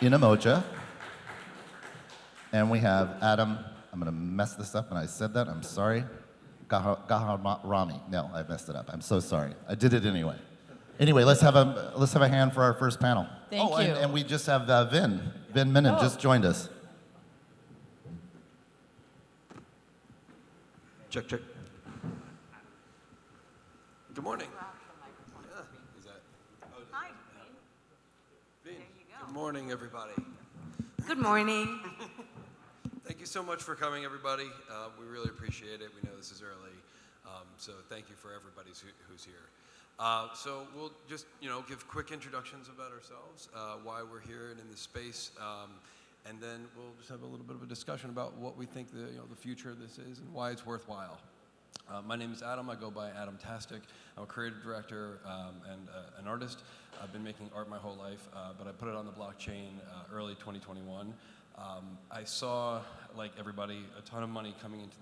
Modja. And we have Adam, I'm going to mess this up, and I said that, I'm sorry. Ghahramani. No, I messed it up. I'm so sorry. I did it anyway. Anyway, let's have a hand for our first panel. Thank you. And we just have Vin Menon just joined us. Check, check. Good morning. Hi. There you go. Good morning, everybody. Good morning. Thank you so much for coming, everybody. We really appreciate it. We know this is early, so thank you for everybody who's here. So we'll just, give quick introductions about ourselves, why we're here and in this space, and then we'll just have a little bit of a discussion about what we think the future of this is and why it's worthwhile. My name is Adam. I go by Adam-tastic. I'm a creative director and an artist. I've been making art my whole life, but I put it on the blockchain early 2021. I saw, like everybody, a ton of money coming into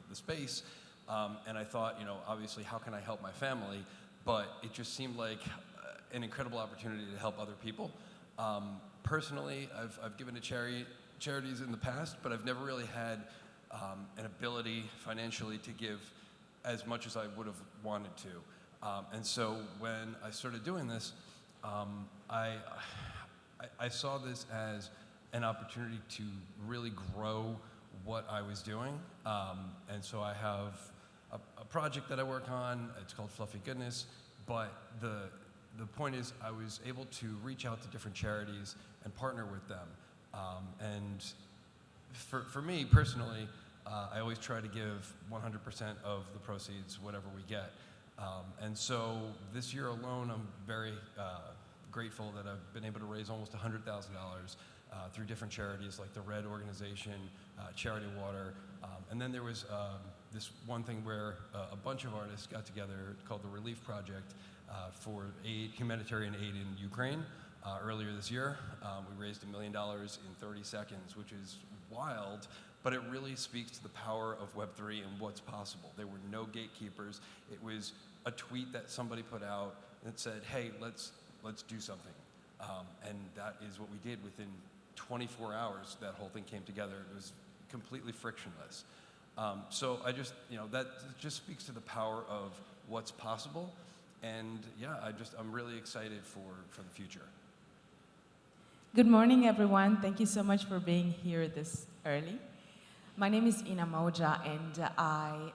the space, and I thought, obviously, how can I help my family? But it just seemed like an incredible opportunity to help other people. Personally, I've given to charities in the past, but I've never really had an ability financially to give as much as I would have wanted to. And so when I started doing this, I saw this as an opportunity to really grow what I was doing. And so I have a project that I work on. It's called Fluffy Goodness, but the point is I was able to reach out to different charities and partner with them. And for me personally, I always try to give 100% of the proceeds, whatever we get. And so this year alone, I'm very grateful that I've been able to raise almost $100,000 through different charities like the Red Organization, Charity Water, and then there was this one thing where a bunch of artists got together called the Relief Project for humanitarian aid in Ukraine earlier this year. We raised $1 million in 30 seconds, which is wild, but it really speaks to the power of Web3 and what's possible. There were no gatekeepers. It was a tweet that somebody put out that said, hey, let's do something. And that is what we did. Within 24 hours, that whole thing came together. It was completely frictionless. So I just, that just speaks to the power of what's possible. And yeah, I'm really excited for the future. Good morning, everyone. Thank you so much for being here this early. My name is Modja, and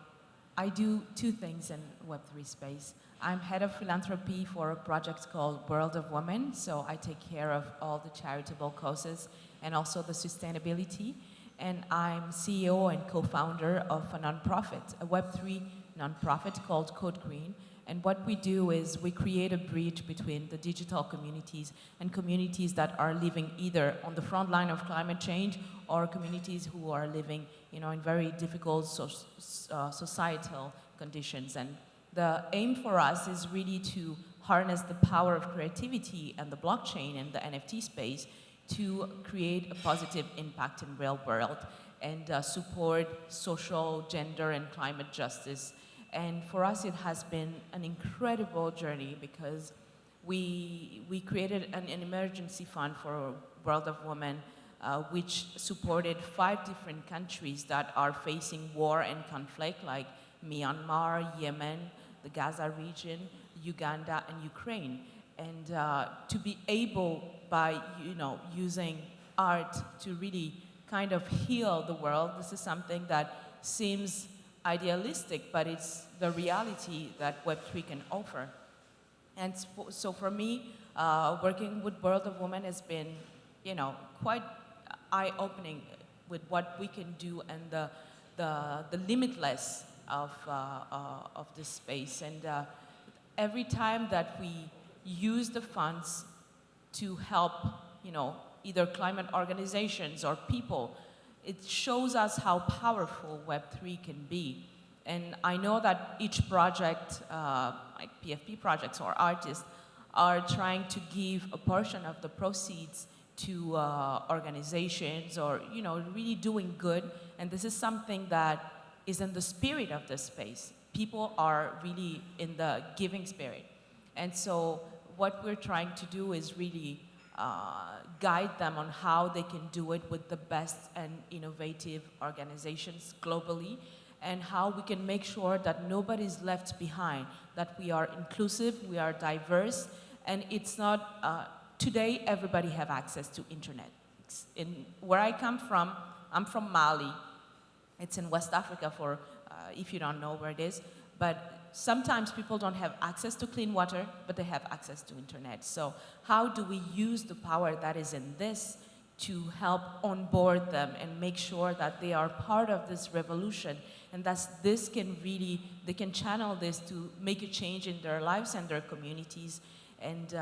I do two things in Web3 space. I'm head of philanthropy for a project called World of Women, so I take care of all the charitable causes and also the sustainability. And I'm CEO and co-founder of a nonprofit, a Web3 nonprofit called Code Green. And what we do is we create a bridge between the digital communities and communities that are living either on the front line of climate change or communities who are living, in very difficult societal conditions. And the aim for us is really to harness the power of creativity and the blockchain and the NFT space to create a positive impact in real world and support social, gender, and climate justice. And for us, it has been an incredible journey because we created an emergency fund for World of Women, which supported 5 different countries that are facing war and conflict, like Myanmar, Yemen, the Gaza region, Uganda, and Ukraine. And to be able, by using art to really kind of heal the world, this is something that seems idealistic, but it's the reality that Web3 can offer. And so for me, working with World of Women has been, quite eye-opening with what we can do and the limitless of this space. And every time that we use the funds to help, either climate organizations or people, it shows us how powerful Web3 can be. And I know that each project, like PFP projects or artists, are trying to give a portion of the proceeds to organizations or, really doing good. And this is something that is in the spirit of this space. People are really in the giving spirit. And so what we're trying to do is really guide them on how they can do it with the best and innovative organizations globally, and how we can make sure that nobody's left behind, that we are inclusive, we are diverse, and it's not, today everybody have access to internet. In where I come from, I'm from Mali. It's in West Africa for, if you don't know where it is, but sometimes people don't have access to clean water, but they have access to internet. So how do we use the power that is in this to help onboard them and make sure that they are part of this revolution, and that this can really, they can channel this to make a change in their lives and their communities, and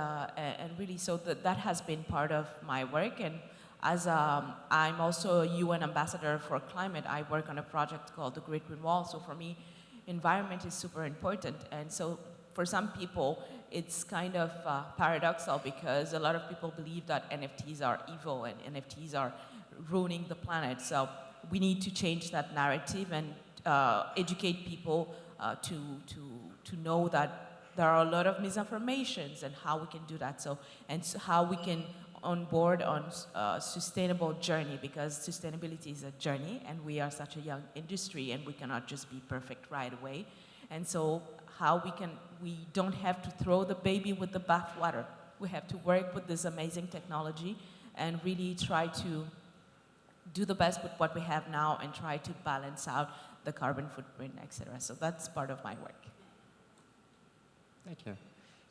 really, so that has been part of my work. And as I'm also a UN ambassador for climate, I work on a project called the Great Green Wall. So for me, environment is super important. And so for some people, it's kind of paradoxal, because a lot of people believe that NFTs are evil and NFTs are ruining the planet. So we need to change that narrative and educate people to know that there are a lot of misinformations, and how we can do that. So, and how we can on board on a sustainable journey, because sustainability is a journey, and we are such a young industry, and we cannot just be perfect right away. And so how we don't have to throw the baby with the bathwater. We have to work with this amazing technology and really try to do the best with what we have now, and try to balance out the carbon footprint, etc. So that's part of my work. Thank you.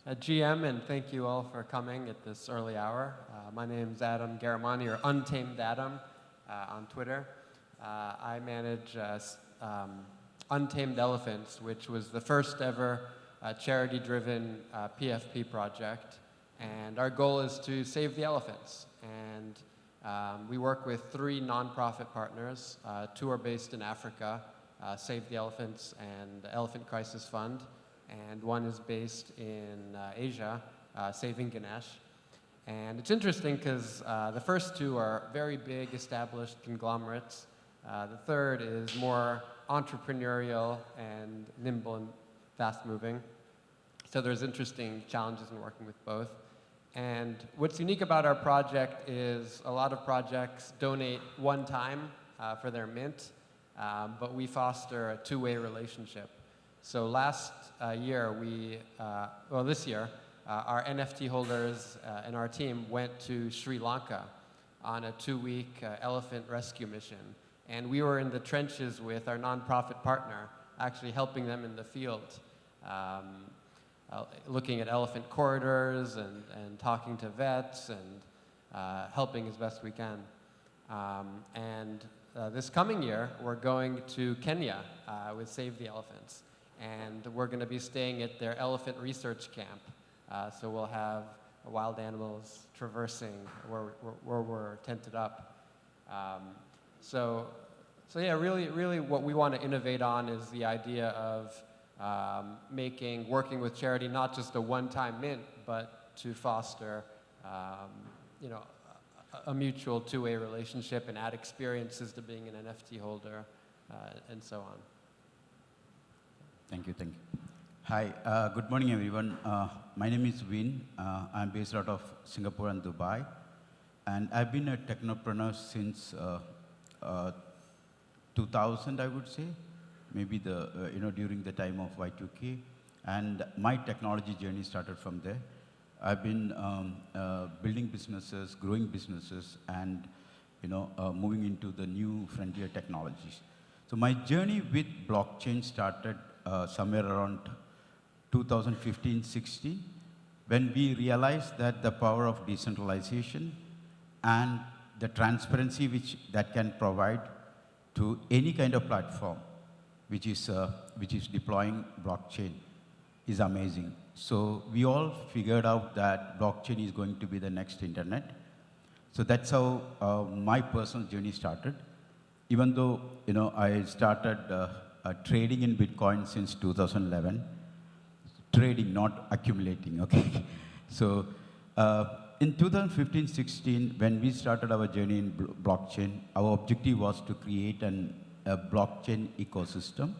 GM, and thank you all for coming at this early hour. My name is Adam Ghahramani, or Untamed Adam on Twitter. I manage Untamed Elephants, which was the first ever charity-driven PFP project. And our goal is to save the elephants. And we work with 3 nonprofit partners. 2 are based in Africa, Save the Elephants and Elephant Crisis Fund. And 1 is based in Asia, Saving Ganesh. And it's interesting because the first 2 are very big, established conglomerates. The third is more entrepreneurial and nimble and fast-moving. So there's interesting challenges in working with both. And what's unique about our project is a lot of projects donate one time for their mint, but we foster a 2-way relationship. So last year, this year, our NFT holders and our team went to Sri Lanka on a 2-week elephant rescue mission. And we were in the trenches with our nonprofit partner, actually helping them in the field, looking at elephant corridors and talking to vets and helping as best we can. This coming year, we're going to Kenya with Save the Elephants. And we're going to be staying at their elephant research camp. So we'll have wild animals traversing where we're tented up. So yeah, really what we want to innovate on is the idea of working with charity not just a one-time mint, but to foster a mutual 2-way relationship and add experiences to being an NFT holder and so on. Thank you. Hi, good morning, everyone. My name is Vin. I'm based out of Singapore and Dubai. And I've been a technopreneur since 2000, I would say, maybe during the time of Y2K. And my technology journey started from there. I've been building businesses, growing businesses, and moving into the new frontier technologies. So my journey with blockchain started somewhere around 2015-16, when we realized that the power of decentralization and the transparency that can provide to any kind of platform which is deploying blockchain is amazing. So we all figured out that blockchain is going to be the next internet. So that's how my personal journey started. Even though I started trading in Bitcoin since 2011, trading, not accumulating, okay? So in 2015-16, when we started our journey in blockchain, our objective was to create a blockchain ecosystem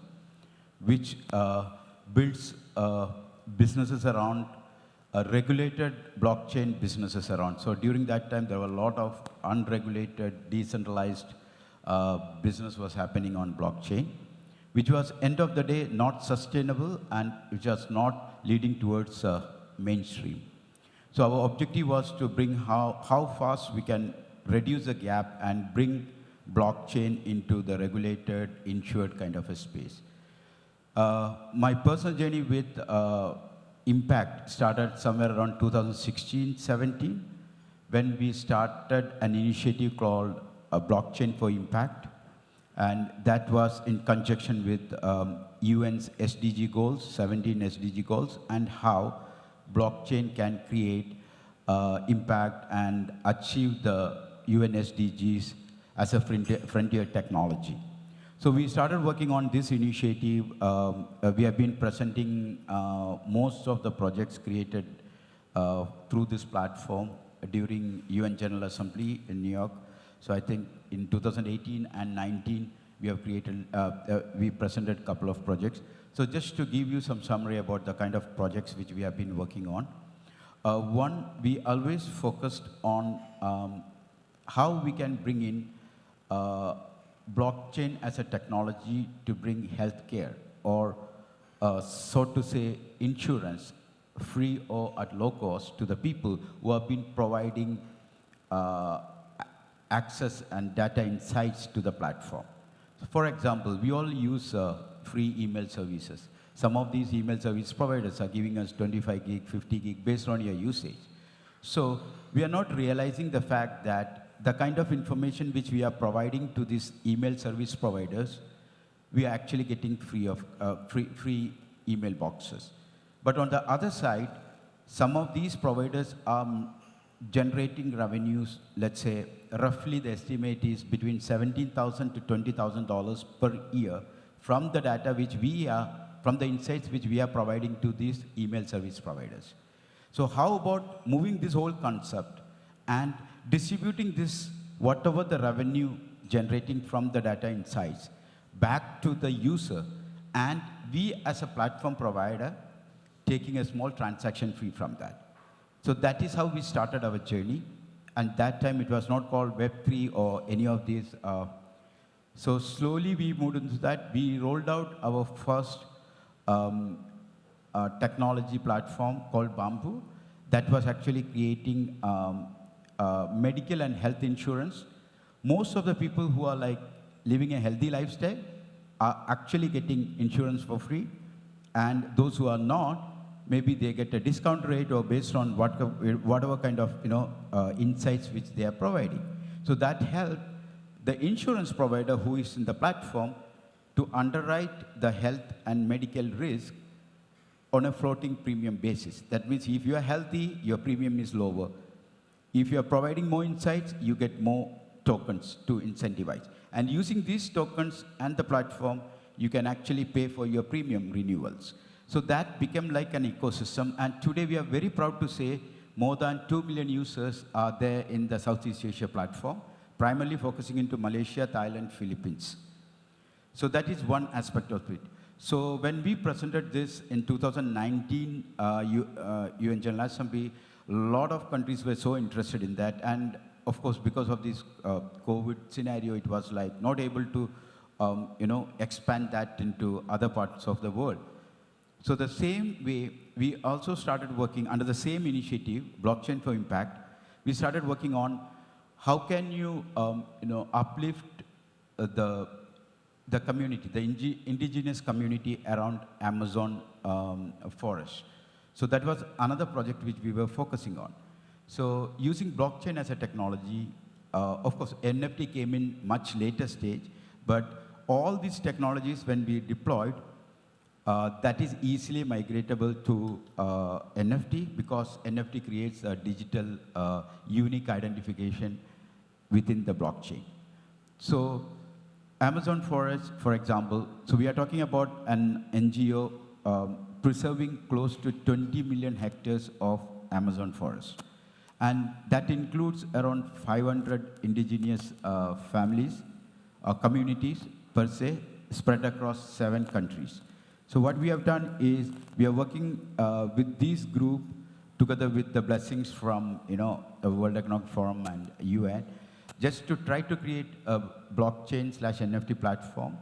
which builds businesses around regulated blockchain businesses around. So during that time, there were a lot of unregulated, decentralized business was happening on blockchain, which was, end of the day, not sustainable and which was not leading towards mainstream. So our objective was to bring how fast we can reduce the gap and bring blockchain into the regulated, insured kind of a space. My personal journey with Impact started somewhere around 2016-17 when we started an initiative called Blockchain for Impact. And that was in conjunction with UN's SDG goals, 17 SDG goals, and how blockchain can create impact and achieve the UN SDGs as a frontier technology. So we started working on this initiative. We have been presenting most of the projects created through this platform during UN General Assembly in New York. So I think in 2018 and 19, we have created, we presented a couple of projects. So just to give you some summary about the kind of projects which we have been working on. One, we always focused on how we can bring in blockchain as a technology to bring healthcare or, so to say, insurance, free or at low cost to the people who have been providing access and data insights to the platform. So for example, we all use free email services. Some of these email service providers are giving us 25 gig, 50 gig based on your usage. So we are not realizing the fact that the kind of information which we are providing to these email service providers, we are actually getting free email boxes. But on the other side, some of these providers are generating revenues, let's say, roughly the estimate is between $17,000 to $20,000 per year from the data which we are, from the insights which we are providing to these email service providers. So how about moving this whole concept and distributing this, whatever the revenue generating from the data insights, back to the user, and we as a platform provider taking a small transaction fee from that. So that is how we started our journey. And that time it was not called Web3 or any of these. So slowly we moved into that. We rolled out our first technology platform called Bamboo that was actually creating medical and health insurance. Most of the people who are like living a healthy lifestyle are actually getting insurance for free. And those who are not, maybe they get a discount rate or based on whatever kind of insights which they are providing. So that helped the insurance provider who is in the platform to underwrite the health and medical risk on a floating premium basis. That means if you are healthy, your premium is lower. If you are providing more insights, you get more tokens to incentivize. And using these tokens and the platform, you can actually pay for your premium renewals. So that became like an ecosystem. And today we are very proud to say more than 2 million users are there in the Southeast Asia platform, primarily focusing into Malaysia, Thailand, Philippines. So that is one aspect of it. So when we presented this in 2019, UN General Assembly, a lot of countries were so interested in that. And of course, because of this COVID scenario, it was like not able to expand that into other parts of the world. So the same way, we also started working under the same initiative, Blockchain for Impact. We started working on how can you, uplift the community, the indigenous community around Amazon forest. So that was another project which we were focusing on. So using blockchain as a technology, of course, NFT came in much later stage, but all these technologies, when we deployed, that is easily migratable to NFT because NFT creates a digital unique identification within the blockchain. So Amazon forest, for example, so we are talking about an NGO preserving close to 20 million hectares of Amazon forest. And that includes around 500 indigenous families or communities per se, spread across 7 countries. So what we have done is we are working with this group together with the blessings from, the World Economic Forum and UN, just to try to create a blockchain/NFT platform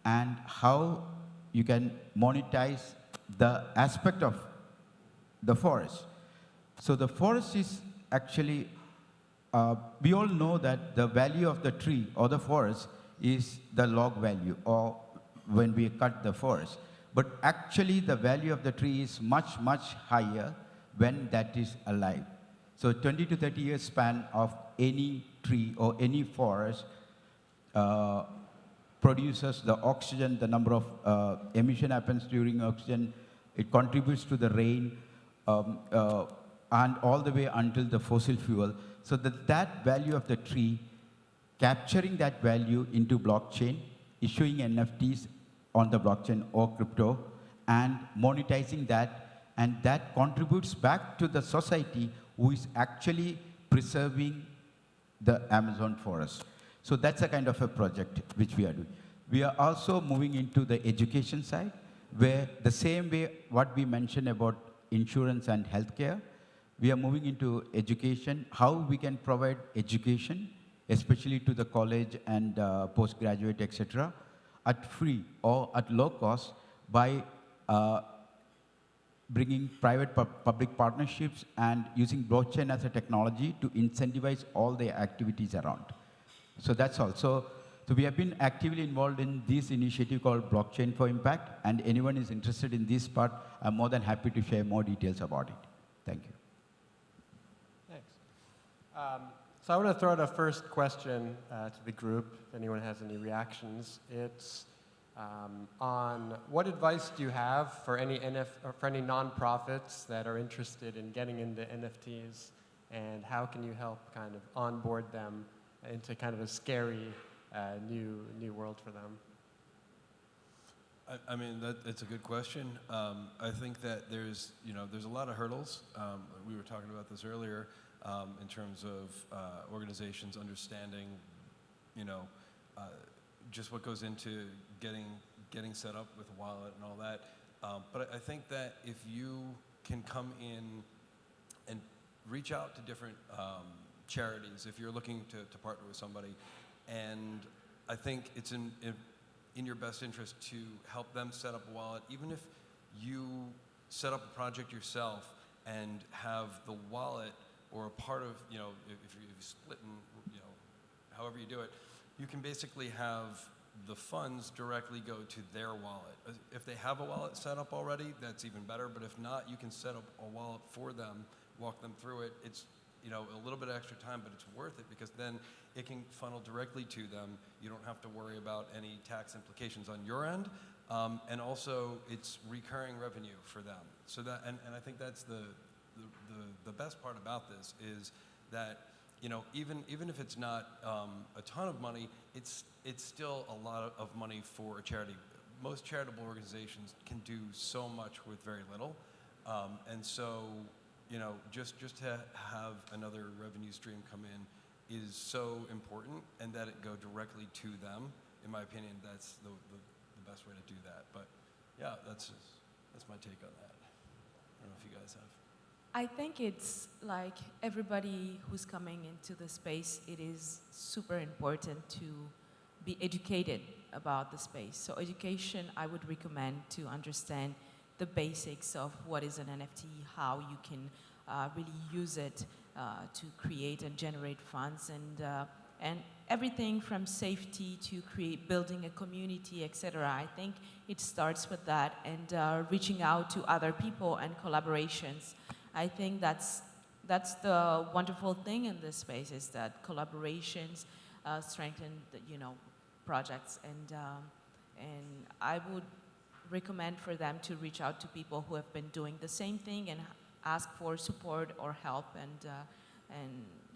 and how you can monetize the aspect of the forest. So the forest is actually, we all know that the value of the tree or the forest is the log value, or when we cut the forest. But actually, the value of the tree is much, much higher when that is alive. So 20 to 30 years span of any tree or any forest produces the oxygen, the number of emission happens during oxygen, it contributes to the rain, and all the way until the fossil fuel. So that value of the tree, capturing that value into blockchain, issuing NFTs on the blockchain or crypto, and monetizing that, and that contributes back to the society who is actually preserving the Amazon forest. So that's a kind of a project which we are doing. We are also moving into the education side, where the same way what we mentioned about insurance and healthcare, we are moving into education, how we can provide education, especially to the college and postgraduate, etc., at free or at low cost by bringing private-public partnerships and using blockchain as a technology to incentivize all the activities around. So that's all. So we have been actively involved in this initiative called Blockchain for Impact, and anyone is interested in this part, I'm more than happy to share more details about it. Thank you. Thanks. So I want to throw out a first question to the group, if anyone has any reactions. It's on what advice do you have for any nonprofits that are interested in getting into NFTs, and how can you help kind of onboard them into kind of a scary new world for them? I mean, it's a good question. I think that there's a lot of hurdles. We were talking about this earlier in terms of organizations understanding, just what goes into getting set up with a wallet and all that. But I think that if you can come in and reach out to different charities, if you're looking to partner with somebody, and I think it's in your best interest to help them set up a wallet, even if you set up a project yourself and have the wallet or a part of, if you're split in, however you do it, you can basically have the funds directly go to their wallet. If they have a wallet set up already, that's even better, but if not, you can set up a wallet for them, walk them through it. It's a little bit of extra time, but it's worth it because then it can funnel directly to them. You don't have to worry about any tax implications on your end. And also, it's recurring revenue for them. So that, and I think that's the best part about this is that, even if it's not a ton of money, it's still a lot of money for a charity. Most charitable organizations can do so much with very little. And so, just to have another revenue stream come in is so important, and that it go directly to them. In my opinion, that's the best way to do that. But yeah, that's my take on that. I don't know if you guys have. I think it's like everybody who's coming into the space, it is super important to be educated about the space. So education, I would recommend to understand the basics of what is an NFT, how you can really use it to create and generate funds, and everything from safety to building a community, etc. I think it starts with that, and reaching out to other people and collaborations. I think that's the wonderful thing in this space, is that collaborations strengthen projects, and I would recommend for them to reach out to people who have been doing the same thing and ask for support or help, and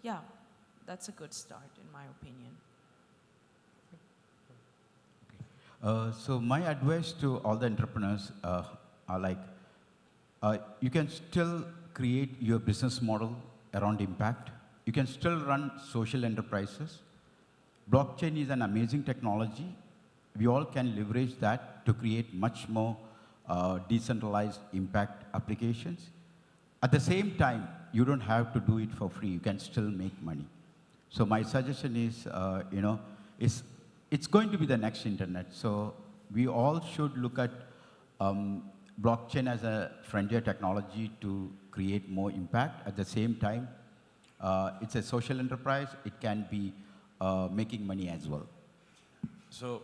yeah, that's a good start in my opinion. So my advice to all the entrepreneurs are like, you can still create your business model around impact. You can still run social enterprises. Blockchain is an amazing technology. We all can leverage that to create much more decentralized impact applications. At the same time, you don't have to do it for free. You can still make money. So my suggestion is, it's going to be the next internet. So we all should look at blockchain as a frontier technology to create more impact. At the same time, it's a social enterprise. It can be making money as well. So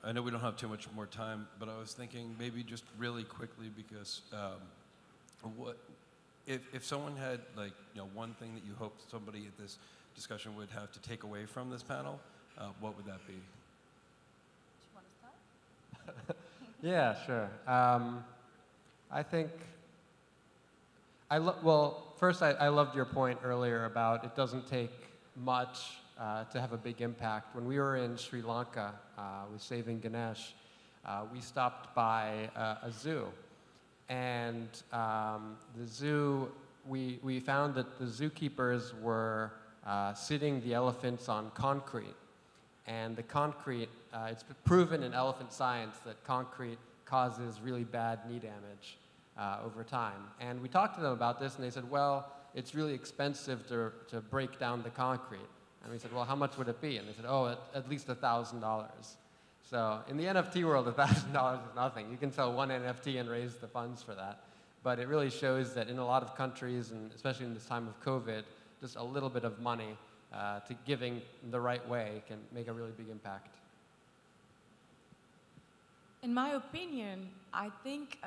I know we don't have too much more time, but I was thinking maybe just really quickly because if someone had one thing that you hope somebody at this discussion would have to take away from this panel, what would that be? Yeah, sure. I think, first I loved your point earlier about it doesn't take much to have a big impact. When we were in Sri Lanka with Saving Ganesh, we stopped by a zoo. And the zoo, we found that the zookeepers were sitting the elephants on concrete. And the concrete, it's proven in elephant science that concrete causes really bad knee damage over time. And we talked to them about this, and they said, well, it's really expensive to break down the concrete. And we said, well, how much would it be? And they said, oh, at least $1,000. So in the NFT world, $1,000 is nothing. You can sell one NFT and raise the funds for that. But it really shows that in a lot of countries, and especially in this time of COVID, just a little bit of money to giving the right way can make a really big impact. In my opinion, I think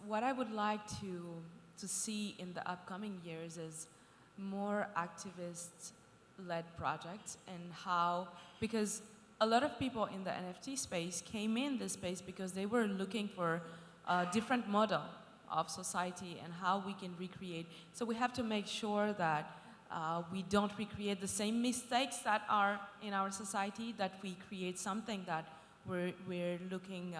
what I would like to see in the upcoming years is more activist-led projects, and because a lot of people in the NFT space came in this space because they were looking for a different model of society and how we can recreate. So we have to make sure that we don't recreate the same mistakes that are in our society, that we create something that we're looking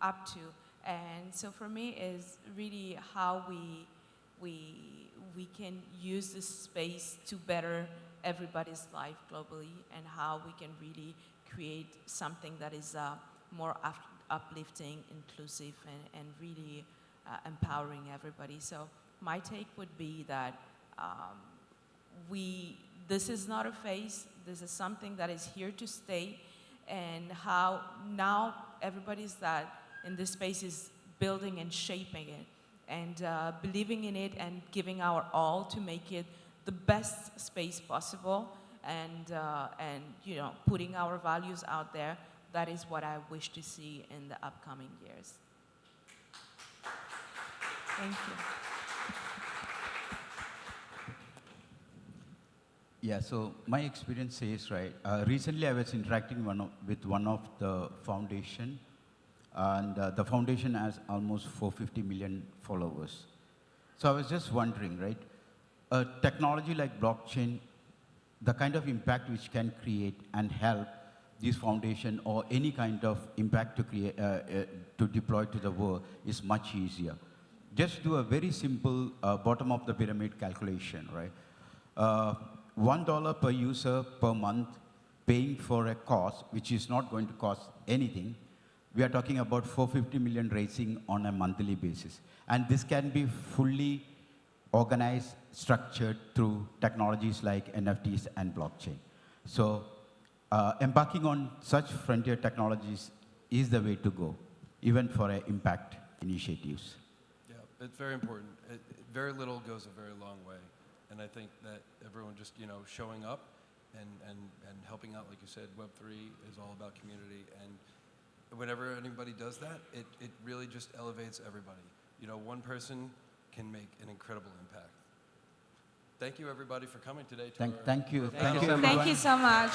up to. And so for me is really how we can use this space to better everybody's life globally, and how we can really create something that is more uplifting, inclusive, and really empowering everybody. So my take would be that this is not a phase, this is something that is here to stay, and how now everybody's that in this space is building and shaping it, and believing in it, and giving our all to make it the best space possible, and putting our values out there. That is what I wish to see in the upcoming years. Thank you. Yeah, so my experience is, right, recently I was interacting with one of the foundation, and the foundation has almost 450 million followers. So I was just wondering, right, a technology like blockchain, the kind of impact which can create and help this foundation or any kind of impact to create, to deploy to the world is much easier. Just do a very simple bottom of the pyramid calculation, right? $1 per user per month paying for a cost which is not going to cost anything. We are talking about 450 million raising on a monthly basis. And this can be fully organized, structured through technologies like NFTs and blockchain. So embarking on such frontier technologies is the way to go, even for impact initiatives. Yeah, it's very important. Very little goes a very long way. And I think that everyone just, showing up and helping out, like you said, Web3 is all about community. And whenever anybody does that, it really just elevates everybody. One person can make an incredible impact. Thank you, everybody, for coming today. Thank you. Thank you so much. Thank you so much.